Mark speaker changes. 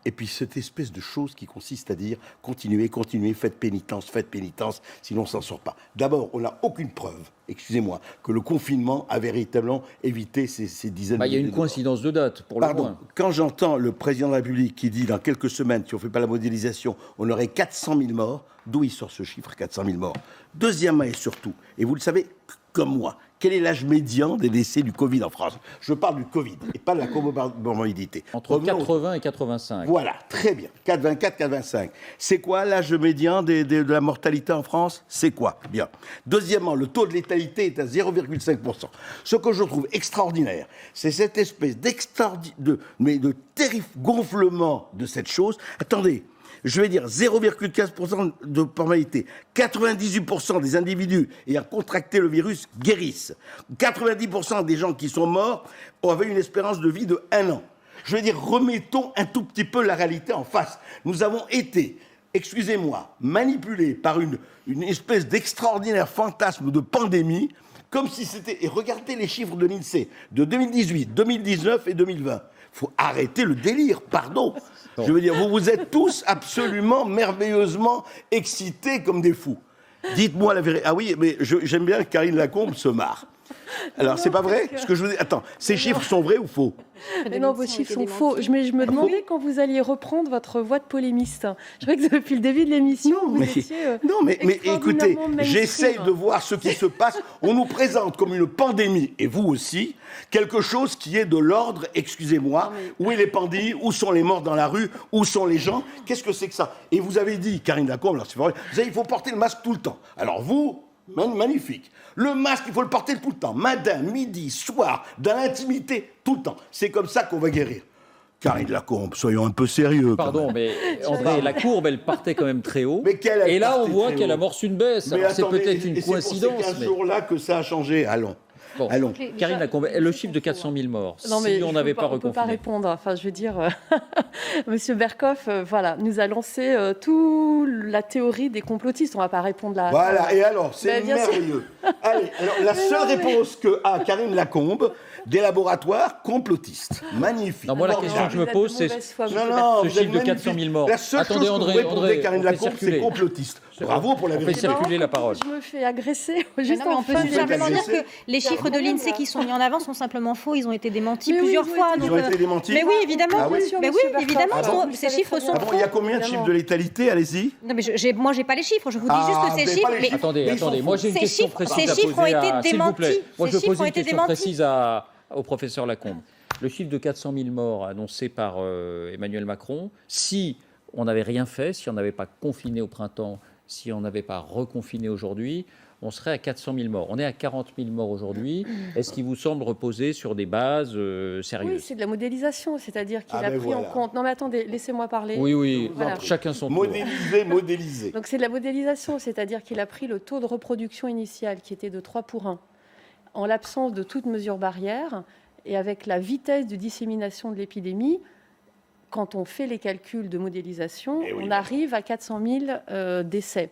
Speaker 1: Et puis cette espèce de chose qui consiste à dire continuez, faites pénitence, sinon on ne s'en sort pas. D'abord, on n'a aucune preuve, excusez-moi, que le confinement a véritablement évité ces dizaines de milliers de morts.
Speaker 2: Il y a une coïncidence de date, pour le moins.
Speaker 1: Quand j'entends le président de la République qui dit dans quelques semaines, si on ne fait pas la modélisation, on aurait 400 000 morts, d'où il sort ce chiffre, 400 000 morts? Deuxièmement et surtout, et vous le savez comme moi, quel est l'âge médian des décès du Covid en France? Je parle du Covid et pas de la comorbidité.
Speaker 2: Entre 80 et 85.
Speaker 1: Voilà, très bien. 84, 85. C'est quoi l'âge médian de la mortalité en France? C'est quoi? Bien. Deuxièmement, le taux de létalité est à 0,5%. Ce que je trouve extraordinaire, c'est cette espèce de terrible gonflement de cette chose. Attendez. Je vais dire 0,15% de mortalité. 98% des individus ayant contracté le virus guérissent. 90% des gens qui sont morts avaient une espérance de vie de 1 an. Je veux dire, remettons un tout petit peu la réalité en face. Nous avons été, excusez-moi, manipulés par une espèce d'extraordinaire fantasme de pandémie, comme si c'était... Et regardez les chiffres de l'INSEE de 2018, 2019 et 2020. Il faut arrêter le délire, pardon. Je veux dire, vous êtes tous absolument merveilleusement excités comme des fous. Dites-moi la vérité. Ah oui, mais j'aime bien que Karine Lacombe se marre. Alors, c'est pas vrai ce que je vous dis. Attends, ces chiffres sont vrais ou faux?
Speaker 3: Mais non, vos chiffres sont faux. Je me demandais quand vous alliez reprendre votre voix de polémiste. Je crois que depuis le début de l'émission, vous étiez
Speaker 1: non, mais écoutez, j'essaye de voir ce qui se passe. On nous présente comme une pandémie, et vous aussi, quelque chose qui est de l'ordre, excusez-moi, où est les pandémies, où sont les morts dans la rue, où sont les gens, qu'est-ce que c'est que ça? Et vous avez dit, Karine Lacombe, alors c'est vrai, vous avez dit, il faut porter le masque tout le temps. Alors vous... Magnifique. Le masque, il faut le porter tout le temps. Matin, midi, soir, dans l'intimité, tout le temps. C'est comme ça qu'on va guérir. Karine Lacombe, soyons un peu sérieux.
Speaker 2: Pardon, mais André, la courbe, elle partait quand même très haut.
Speaker 1: Mais
Speaker 2: et là, on voit qu'elle amorce une baisse. Alors, c'est peut-être une coïncidence.
Speaker 1: C'est pour ces 15 jours-là que ça a changé. Allons.
Speaker 2: Bon,
Speaker 1: allons.
Speaker 2: Karine Lacombe, le chiffre de 400 000 morts, non, si on n'avait pas reconfiné.
Speaker 3: On ne peut pas répondre. Enfin, je veux dire, Monsieur Berkoff, voilà, nous a lancé toute la théorie des complotistes. On ne va pas répondre là.
Speaker 1: Voilà, et alors, c'est merveilleux. Allez, alors, la seule réponse que a Karine Lacombe, des laboratoires complotistes. Magnifique.
Speaker 2: Non, moi, la question que je me pose, c'est ce chiffre de 400 000 morts.
Speaker 1: La seule chose que vous répondez, Karine Lacombe, c'est complotiste. Bravo pour la vérité.
Speaker 2: On fait circuler la parole.
Speaker 3: Je me fais agresser.
Speaker 4: On peut simplement dire que les chiffres de l'INSEE qui sont mis en avant sont simplement faux. Ils ont été démentis plusieurs fois.
Speaker 1: Ils ont été démentis.
Speaker 4: Mais oui, évidemment. Mais oui, évidemment. Ces chiffres sont faux.
Speaker 1: Il y a combien de chiffres de létalité? Allez-y.
Speaker 4: Non, mais moi, j'ai pas les chiffres. Je vous dis juste que ces chiffres.
Speaker 2: Attendez. Moi, j'ai une question précise à poser.
Speaker 4: Ces chiffres ont été démentis.
Speaker 2: Moi, je pose une question précise au professeur Lacombe. Le chiffre de 400 000 morts annoncé par Emmanuel Macron, si on n'avait rien fait, si on n'avait pas confiné au printemps, si on n'avait pas reconfiné aujourd'hui, on serait à 400 000 morts. On est à 40 000 morts aujourd'hui. Est-ce qu'il vous semble reposer sur des bases sérieuses?
Speaker 3: Oui, c'est de la modélisation, c'est-à-dire qu'il a pris en compte... Non mais attendez, laissez-moi parler.
Speaker 2: Oui, voilà. Chacun son tour.
Speaker 1: Modéliser.
Speaker 3: Donc c'est de la modélisation, c'est-à-dire qu'il a pris le taux de reproduction initial qui était de 3 pour 1, en l'absence de toute mesure barrière, et avec la vitesse de dissémination de l'épidémie. Quand on fait les calculs de modélisation, on arrive à 400 000 décès.